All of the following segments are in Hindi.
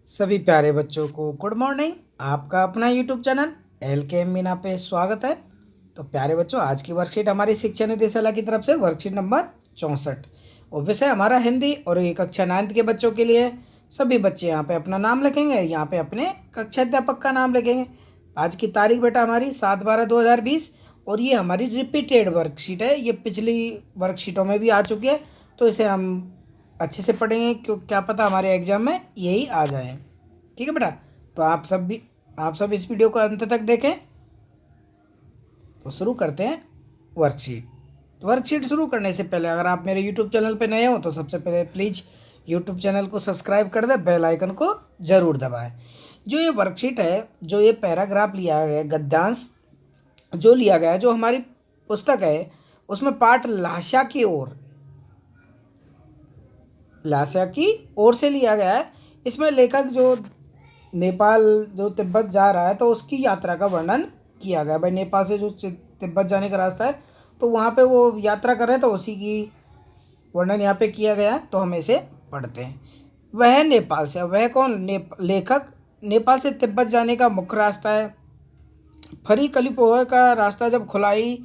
सभी प्यारे बच्चों को गुड मॉर्निंग। आपका अपना यूट्यूब चैनल एल के एम मीना पे स्वागत है। तो प्यारे बच्चों, आज की वर्कशीट हमारी शिक्षा निदेशालय की तरफ से वर्कशीट नंबर 64 और विषय हमारा हिंदी और ये कक्षा 9 के बच्चों के लिए है। सभी बच्चे यहाँ पे अपना नाम लिखेंगे, यहाँ पे अपने कक्षा अध्यापक का नाम लिखेंगे। आज की तारीख बेटा हमारी 7/12/2020 और ये हमारी रिपीटेड वर्कशीट है। ये पिछली वर्कशीटों में भी आ चुकी है, तो इसे हम अच्छे से पढ़ेंगे क्यों, क्या पता हमारे एग्जाम में यही आ जाए। ठीक है बेटा, तो आप सब इस वीडियो को अंत तक देखें। तो शुरू करते हैं वर्कशीट शुरू करने से पहले अगर आप मेरे यूट्यूब चैनल पर नए हो तो सबसे पहले प्लीज़ यूट्यूब चैनल को सब्सक्राइब कर दें, बेल आइकन को ज़रूर दबाएं। जो ये वर्कशीट है, जो ये पैराग्राफ लिया गया है, गद्यांश जो लिया गया है, जो हमारी पुस्तक है उसमें पाठ लास्या की ओर से लिया गया है। इसमें लेखक जो नेपाल जो तिब्बत जा रहा है तो उसकी यात्रा का वर्णन किया गया। भाई नेपाल से जो तिब्बत जाने का रास्ता है तो वहाँ पे वो यात्रा कर रहे हैं, तो उसी की वर्णन यहाँ पे किया गया है। तो हम इसे पढ़ते हैं। वह नेपाल से, वह कौन? लेखक नेपाल से तिब्बत जाने का मुख्य रास्ता है। फरी कलिपोह का रास्ता जब खुलाई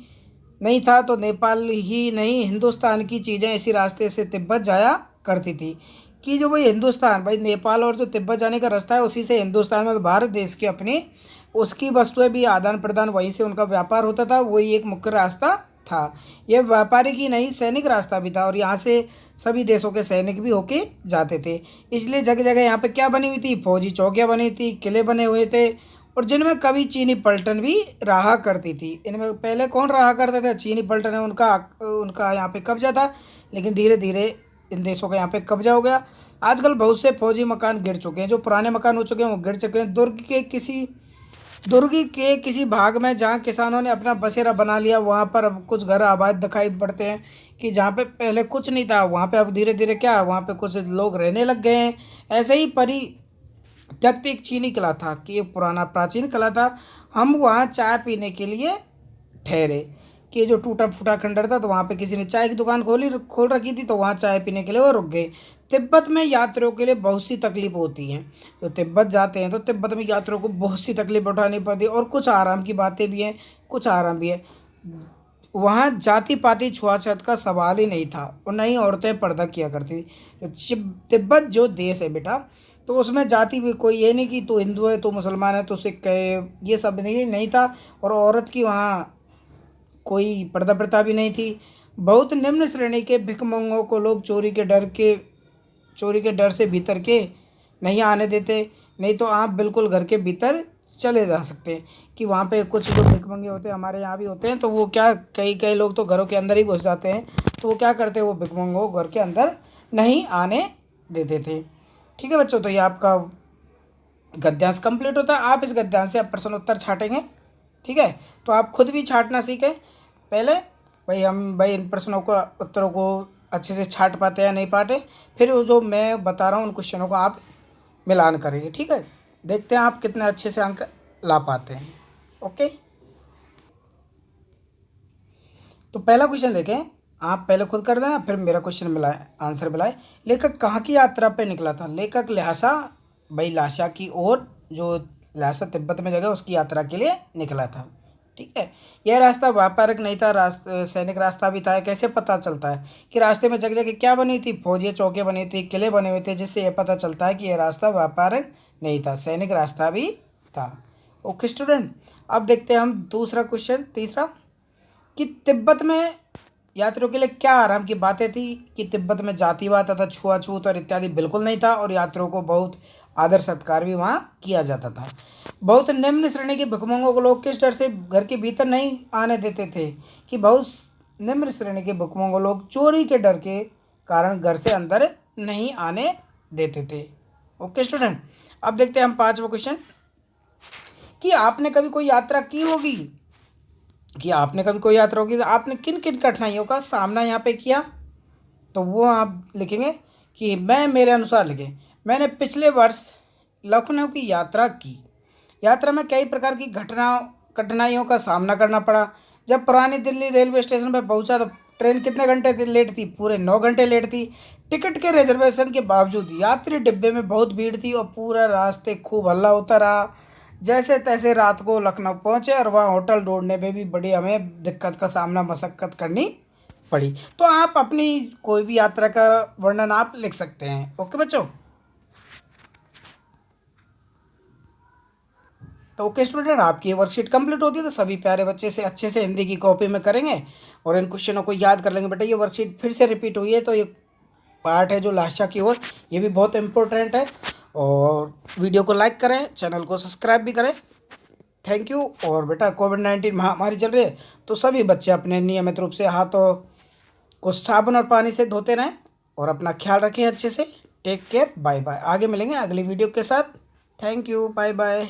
नहीं था तो नेपाल ही नहीं हिंदुस्तान की चीज़ें इसी रास्ते से तिब्बत जाया करती थी। कि जो भाई हिंदुस्तान, भाई नेपाल और जो तिब्बत जाने का रास्ता है उसी से हिंदुस्तान में भारत देश के अपनी उसकी वस्तुएं भी आदान प्रदान, वहीं से उनका व्यापार होता था, वही एक मुख्य रास्ता था। यह व्यापारिक ही नहीं सैनिक रास्ता भी था और यहाँ से सभी देशों के सैनिक भी होके जाते थे। इसलिए जगह जगह यहाँ पे क्या बनी हुई थी? फौजी चौकियाँ बनी थी, किले बने हुए थे और जिनमें कभी चीनी पलटन भी रहा करती थी। इनमें पहले कौन रहा करते थे? चीनी पलटन है, उनका यहाँ पे कब्जा था, लेकिन धीरे धीरे इन देशों का यहाँ पे कब्जा हो गया। आजकल बहुत से फौजी मकान गिर चुके हैं, जो पुराने मकान हो चुके हैं वो गिर चुके हैं। दुर्ग के किसी भाग में जहाँ किसानों ने अपना बसेरा बना लिया, वहाँ पर अब कुछ घर आबाद दिखाई पड़ते हैं। कि जहाँ पे पहले कुछ नहीं था वहाँ पे अब धीरे धीरे क्या, वहाँ पे कुछ लोग रहने लग गए हैं। ऐसे ही त्यक्त एक चीनी किला था, कि एक पुराना प्राचीन किला था। हम वहाँ चाय पीने के लिए ठहरे। कि जो टूटा फूटा खंडर था तो वहाँ पे किसी ने चाय की दुकान खोल रखी थी, तो वहाँ चाय पीने के लिए वो रुक गए। तिब्बत में यात्रियों के लिए बहुत सी तकलीफ होती हैं। जो तिब्बत जाते हैं तो तिब्बत में यात्रियों को बहुत सी तकलीफ उठानी पड़ती है और कुछ आराम की बातें भी हैं, कुछ आराम भी है। वहाँ जाति पाति छुआछूत का सवाल ही नहीं था और न ही औरतें पर्दा किया करती थी। तिब्बत जो देश है बेटा, तो उसमें जाति भी कोई ये नहीं कि तू हिंदू है, तू मुसलमान है, तो सिख है, ये सब नहीं था। और औरत की वहाँ कोई पर्दा प्रथा भी नहीं थी। बहुत निम्न श्रेणी के भिखमंगों को लोग चोरी के डर से भीतर के नहीं आने देते, नहीं तो आप बिल्कुल घर के भीतर चले जा सकते हैं। कि वहाँ पे कुछ जो भिखमंगे होते हैं, हमारे यहाँ भी होते हैं, तो वो क्या, कई लोग तो घरों के अंदर ही घुस जाते हैं। तो वो क्या करते हैं, वो भिखमंगों को घर के अंदर नहीं आने देते थे। ठीक है बच्चों, तो ये आपका गद्यांश कंप्लीट होता है। आप इस गद्यांश से आप प्रश्न उत्तर छाटेंगे। ठीक है, तो आप खुद भी छाटना सीखें पहले। भाई इन प्रश्नों को, उत्तरों को अच्छे से छाट पाते हैं या नहीं पाते, फिर वो जो मैं बता रहा हूँ उन क्वेश्चनों को आप मिलान करेंगे। ठीक है, देखते हैं आप कितने अच्छे से अंक ला पाते हैं। ओके, तो पहला क्वेश्चन देखें। आप पहले खुद कर दें, फिर मेरा क्वेश्चन मिलाए, आंसर मिलाए। लेखक कहाँ की यात्रा पे निकला था? लेखक लासा की ओर, जो लासा तिब्बत में जगह उसकी यात्रा के लिए निकला था। ठीक है, यह रास्ता व्यापारिक नहीं था, सैनिक रास्ता भी था। कैसे पता चलता है? कि रास्ते में जगह जगह क्या बनी थी? फौजी चौके बनी थी, किले बने हुए थे, जिससे यह पता चलता है कि यह रास्ता व्यापारिक नहीं था, सैनिक रास्ता भी था। ओके स्टूडेंट, अब देखते हैं हम दूसरा क्वेश्चन, तीसरा। कि तिब्बत में यात्रियों के लिए क्या आराम की बातें थी? कि तिब्बत में जातिवाद तथा छुआछूत और इत्यादि बिल्कुल नहीं था और यात्रियों को बहुत आदर सत्कार भी वहाँ किया जाता था। बहुत निम्न श्रेणी के भिखमंगों को लोग किस डर से घर के भीतर नहीं आने देते थे? कि बहुत निम्न श्रेणी के भिखमंगों लोग चोरी के डर के कारण घर से अंदर नहीं आने देते थे। ओके स्टूडेंट, अब देखते हैं हम पांचवा क्वेश्चन। कि आपने कभी कोई यात्रा की होगी, तो आपने किन किन कठिनाइयों का सामना यहाँ पे किया? तो वो आप लिखेंगे कि मेरे अनुसार लिखें, मैंने पिछले वर्ष लखनऊ की यात्रा की। यात्रा में कई प्रकार की कठिनाइयों का सामना करना पड़ा। जब पुरानी दिल्ली रेलवे स्टेशन पर पहुंचा तो ट्रेन कितने घंटे लेट थी? पूरे 9 घंटे लेट थी। टिकट के रिजर्वेशन के बावजूद यात्री डिब्बे में बहुत भीड़ थी और पूरा रास्ते खूब हल्ला होता रहा। जैसे तैसे रात को लखनऊ पहुंचे और वहाँ होटल ढूंढने में भी बड़ी हमें दिक्कत का सामना मशक्कत करनी पड़ी। तो आप अपनी कोई भी यात्रा का वर्णन आप लिख सकते हैं। ओके बच्चों। तो ओके स्टूडेंट, आपकी ये वर्कशीट कंप्लीट होती है तो सभी प्यारे बच्चे से अच्छे से हिंदी की कॉपी में करेंगे और इन क्वेश्चनों को याद कर लेंगे। बेटा ये वर्कशीट फिर से रिपीट हुई है तो ये पार्ट है जो लाशा की ओर, ये भी बहुत इम्पोर्टेंट है। और वीडियो को लाइक करें, चैनल को सब्सक्राइब भी करें। Thank you. और बेटा कोविड-19 महामारी चल रही है तो सभी बच्चे अपने नियमित रूप से हाथों को साबुन और पानी से धोते रहें और अपना ख्याल रखें अच्छे से। Take care, bye bye. आगे मिलेंगे अगली वीडियो के साथ। Thank you, bye bye.